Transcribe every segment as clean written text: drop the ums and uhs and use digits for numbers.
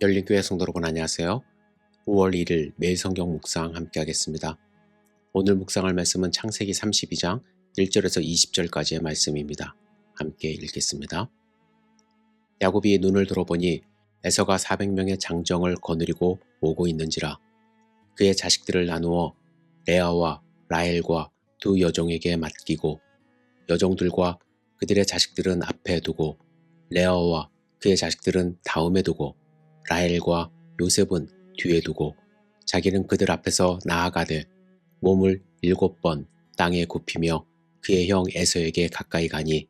열린교회 성도 여러분 안녕하세요. 5월 1일 매일 성경 묵상 함께 하겠습니다. 오늘 묵상할 말씀은 창세기 32장 1절에서 20절까지의 말씀입니다. 함께 읽겠습니다. 야곱이 눈을 들어보니 에서가 400명의 장정을 거느리고 오고 있는지라. 그의 자식들을 나누어 레아와 라헬과 두 여종에게 맡기고 여종들과 그들의 자식들은 앞에 두고 레아와 그의 자식들은 다음에 두고 라헬과 요셉은 뒤에 두고 자기는 그들 앞에서 나아가되 몸을 7번 땅에 굽히며 그의 형 에서에게 가까이 가니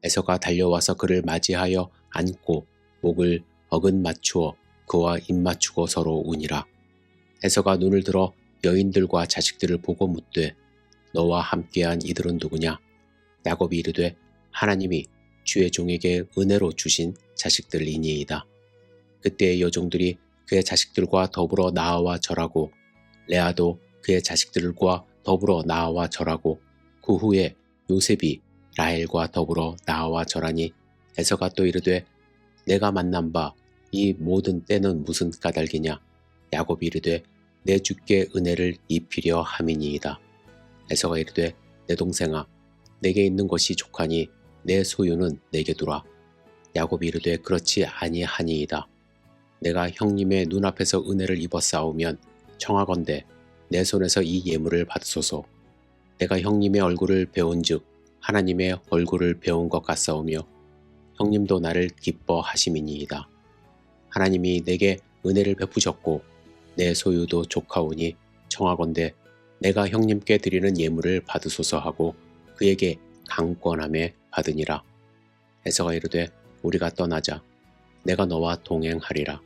에서가 달려와서 그를 맞이하여 안고 목을 어근 맞추어 그와 입 맞추고 서로 우니라. 에서가 눈을 들어 여인들과 자식들을 보고 묻되 너와 함께한 이들은 누구냐? 야곱이 이르되 하나님이 주의 종에게 은혜로 주신 자식들이니이다. 그때의 여종들이 그의 자식들과 더불어 나아와 절하고 레아도 그의 자식들과 더불어 나아와 절하고 그 후에 요셉이 라헬과 더불어 나아와 절하니 에서가 또 이르되 내가 만난 바 이 모든 때는 무슨 까닭이냐? 야곱이 이르되 내 주께 은혜를 입히려 함이니이다. 에서가 이르되 내 동생아 내게 있는 것이 족하니 내 소유는 내게 두라. 야곱이 이르되 그렇지 아니하니이다. 내가 형님의 눈앞에서 은혜를 입었사오면 청하건대 내 손에서 이 예물을 받으소서. 내가 형님의 얼굴을 배운즉 하나님의 얼굴을 배운 것 같사오며 형님도 나를 기뻐하심이니이다. 하나님이 내게 은혜를 베푸셨고 내 소유도 족하오니 청하건대 내가 형님께 드리는 예물을 받으소서 하고 그에게 강권함에 받으니라. 에서가 이르되 우리가 떠나자. 내가 너와 동행하리라.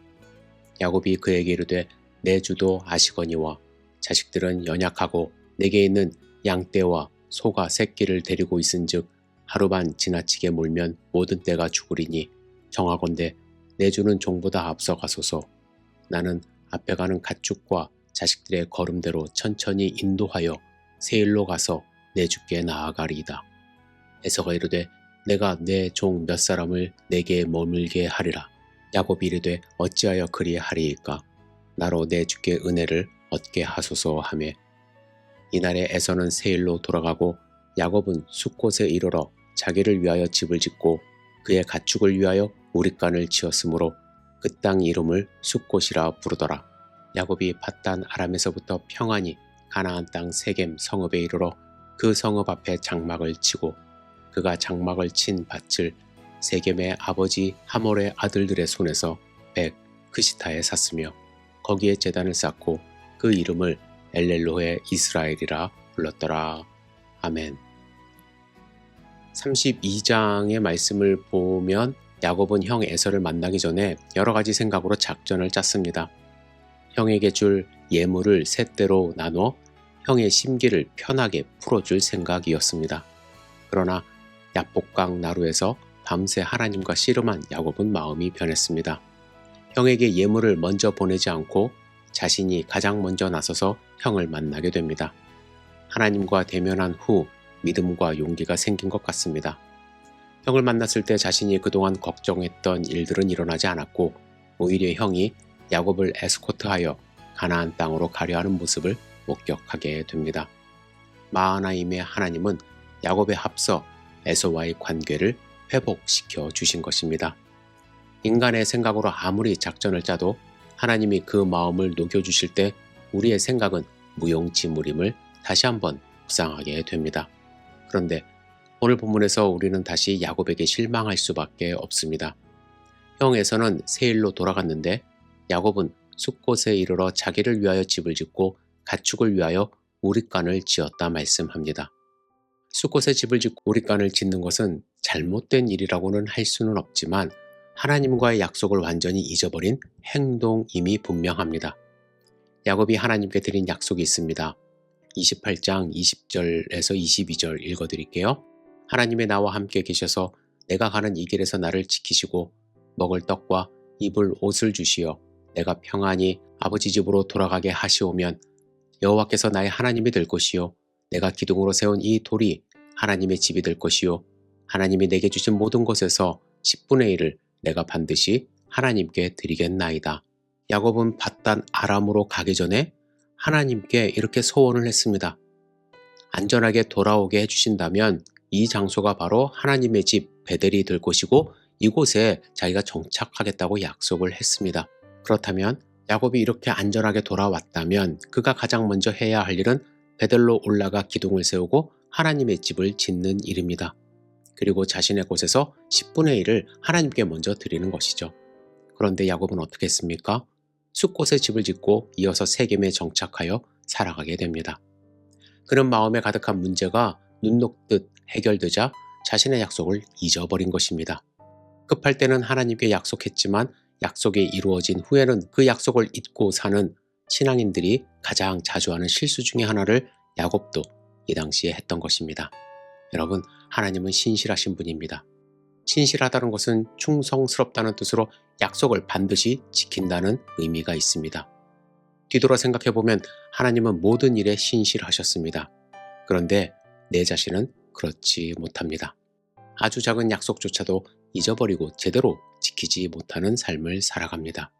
야곱이 그에게 이르되 내 주도 아시거니와 자식들은 연약하고 내게 있는 양떼와 소가 새끼를 데리고 있은즉 하루만 지나치게 몰면 모든 떼가 죽으리니 정하건대 내 주는 종보다 앞서가소서. 나는 앞에 가는 가축과 자식들의 걸음대로 천천히 인도하여 세일로 가서 내 주께 나아가리이다. 에서가 이르되 내가 내 종 몇 사람을 내게 머물게 하리라. 야곱이 이르되 어찌하여 그리하리이까? 나로 내 주께 은혜를 얻게 하소서 하매 이날에 에서는 세일로 돌아가고 야곱은 숫곳에 이르러 자기를 위하여 집을 짓고 그의 가축을 위하여 우릿간을 지었으므로 그 땅 이름을 숫곳이라 부르더라. 야곱이 팟단 아람에서부터 평안히 가나안 땅 세겜 성읍에 이르러 그 성읍 앞에 장막을 치고 그가 장막을 친 밭을 세겜의 아버지 하몰의 아들들의 손에서 그시타에 샀으며 거기에 제단을 쌓고 그 이름을 엘렐로의 이스라엘이라 불렀더라. 아멘. 32장의 말씀을 보면 야곱은 형 에서를 만나기 전에 여러 가지 생각으로 작전을 짰습니다. 형에게 줄 예물을 세 대로 나눠 형의 심기를 편하게 풀어줄 생각이었습니다. 그러나 야복강 나루에서 밤새 하나님과 씨름한 야곱은 마음이 변했습니다. 형에게 예물을 먼저 보내지 않고 자신이 가장 먼저 나서서 형을 만나게 됩니다. 하나님과 대면한 후 믿음과 용기가 생긴 것 같습니다. 형을 만났을 때 자신이 그동안 걱정했던 일들은 일어나지 않았고 오히려 형이 야곱을 에스코트하여 가나안 땅으로 가려 하는 모습을 목격하게 됩니다. 마하나임의 하나님은 야곱에 앞서 에서와의 관계를 회복시켜 주신 것입니다. 인간의 생각으로 아무리 작전을 짜도 하나님이 그 마음을 녹여주실 때 우리의 생각은 무용지물임을 다시 한번 묵상하게 됩니다. 그런데 오늘 본문에서 우리는 다시 야곱에게 실망할 수밖에 없습니다. 형 에서는 세일로 돌아갔는데 야곱은 숫곳에 이르러 자기를 위하여 집을 짓고 가축을 위하여 우릿간을 지었다 말씀합니다. 숫곳에 집을 짓고 우릿간을 짓는 것은 잘못된 일이라고는 할 수는 없지만 하나님과의 약속을 완전히 잊어버린 행동임이 분명합니다. 야곱이 하나님께 드린 약속이 있습니다. 28장 20절에서 22절 읽어드릴게요. 하나님의 나와 함께 계셔서 내가 가는 이 길에서 나를 지키시고 먹을 떡과 입을 옷을 주시어 내가 평안히 아버지 집으로 돌아가게 하시오면 여호와께서 나의 하나님이 될 것이요 내가 기둥으로 세운 이 돌이 하나님의 집이 될 것이요 하나님이 내게 주신 모든 것에서 10분의 1을 내가 반드시 하나님께 드리겠나이다. 야곱은 밧단 아람으로 가기 전에 하나님께 이렇게 소원을 했습니다. 안전하게 돌아오게 해주신다면 이 장소가 바로 하나님의 집 베델이 될 곳이고 이곳에 자기가 정착하겠다고 약속을 했습니다. 그렇다면 야곱이 이렇게 안전하게 돌아왔다면 그가 가장 먼저 해야 할 일은 베델로 올라가 기둥을 세우고 하나님의 집을 짓는 일입니다. 그리고 자신의 곳에서 10분의 1을 하나님께 먼저 드리는 것이죠. 그런데 야곱은 어떻게 했습니까? 숲곳에 집을 짓고 이어서 세겜에 정착하여 살아가게 됩니다. 그런 마음에 가득한 문제가 눈 녹듯 해결되자 자신의 약속을 잊어버린 것입니다. 급할 때는 하나님께 약속했지만 약속이 이루어진 후에는 그 약속을 잊고 사는 신앙인들이 가장 자주 하는 실수 중에 하나를 야곱도 이 당시에 했던 것입니다. 여러분, 하나님은 신실하신 분입니다. 신실하다는 것은 충성스럽다는 뜻으로 약속을 반드시 지킨다는 의미가 있습니다. 뒤돌아 생각해보면 하나님은 모든 일에 신실하셨습니다. 그런데 내 자신은 그렇지 못합니다. 아주 작은 약속조차도 잊어버리고 제대로 지키지 못하는 삶을 살아갑니다.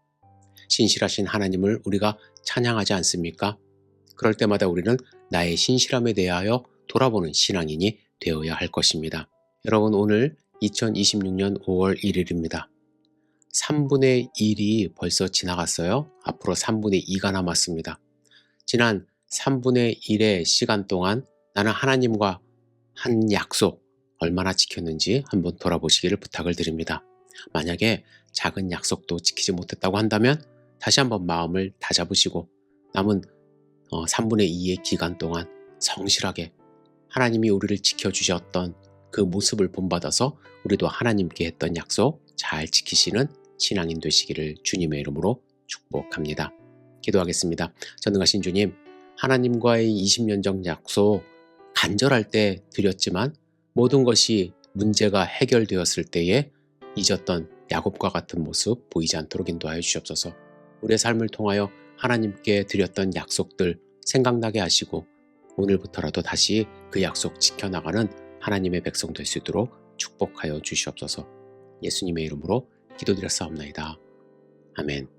신실하신 하나님을 우리가 찬양하지 않습니까? 그럴 때마다 우리는 나의 신실함에 대하여 돌아보는 신앙인이 되어야 할 것입니다. 여러분, 오늘 2026년 5월 1일입니다. 3분의 1이 벌써 지나갔어요. 앞으로 3분의 2가 남았습니다. 지난 3분의 1의 시간 동안 나는 하나님과 한 약속 얼마나 지켰는지 한번 돌아보시기를 부탁을 드립니다. 만약에 작은 약속도 지키지 못했다고 한다면 다시 한번 마음을 다잡으시고 남은 3분의 2의 기간 동안 성실하게 하나님이 우리를 지켜주셨던 그 모습을 본받아서 우리도 하나님께 했던 약속 잘 지키시는 신앙인 되시기를 주님의 이름으로 축복합니다. 기도하겠습니다. 전능하신 주님, 하나님과의 20년적 약속 간절할 때 드렸지만 모든 것이 문제가 해결되었을 때에 잊었던 야곱과 같은 모습 보이지 않도록 인도하여 주시옵소서. 우리의 삶을 통하여 하나님께 드렸던 약속들 생각나게 하시고 오늘부터라도 다시 그 약속 지켜나가는 하나님의 백성 될 수 있도록 축복하여 주시옵소서. 예수님의 이름으로 기도드렸사옵나이다. 아멘.